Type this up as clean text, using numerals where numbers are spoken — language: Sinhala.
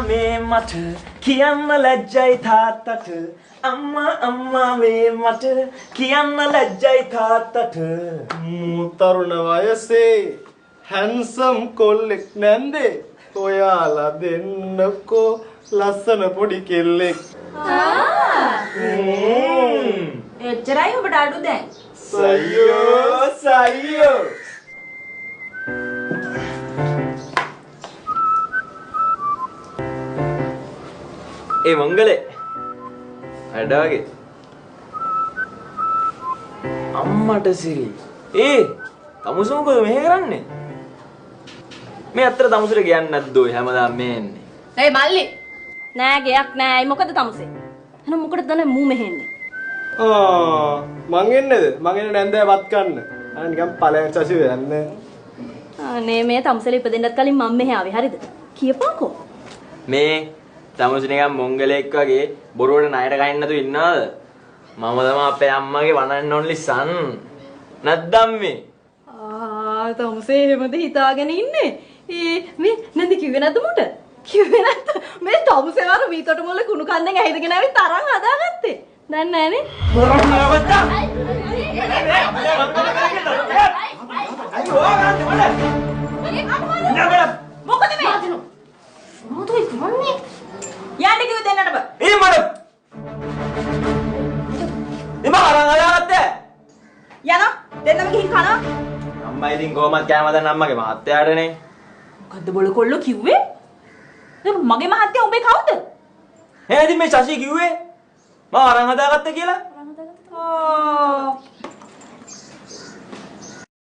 මේ මට කියන්න ලැජ්ජයි තාත්තට අම්මා මේ මට කියන්න ලැජ්ජයි තාත්තට තරුණ වයසේ හැන්සම් කොල්ලෙක් නැන්දේ ඔයාලා දෙන්නකෝ ලස්සන පොඩි කෙල්ලෙක් එච්චරයි ඔබට අඩු දැන් සයියෝ ඒ මංගලේ අඩාගේ අම්මට සිරි තමුස මොකද මෙහෙ කරන්නේ මේ අතර තමුසට කියන්නේ නැද්දෝ හැමදාම මේ එන්නේ ඒ මල්ලි නෑ ගයක් නෑ අයි මොකද තමුසේ එහෙනම් මොකටද දැන් මූ මෙහෙන්නේ මං එන්නේද මං එන්නේ නැන්දෑ වත් ගන්න අනේ නිකන් පළයන් සසි වෙන්නේ අනේ මේ තමුසෙල ඉපදෙන්නත් කලින් මම මෙහෙ ආවේ හරිද කියපන්කෝ මේ තමුස නිකන් මොංගලෙක් වගේ බොරුවට ණයට ගන්න නැතුව ඉන්නවද මම තමයි අපේ අම්මගේ වනන්න ඕන්ලි සන් නැද්දම් මේ තමුසේ එහෙමද හිතාගෙන ඉන්නේ මේ නැන්ද කිව්වේ නැද්ද මුට කිව්වේ නැද්ද මේ තමුසේ වර වීතොට මොලේ කුණු කන්නෙන් ඇහිදගෙන ආවි තරම් හදාගත්තේ දැන් නෑනේ මොකද මේ මොකද කියන්නේ යන්න කිව්ව දෙන්නට බෑ මඩ ඉම අරන් අයාගත්තේ යනවා දෙන්නම ගිහින් කනවා අම්මා ඉතින් කොහමද කෑම හදන්න අම්මගේ මහත්තයාටනේ මොකද්ද බොල කොල්ලෝ කිව්වේ මගේ මහත්තයා උඹේ කවුද ඉතින් මේ ශෂි කිව්වේ මම අරන් හදාගත්තා කියලා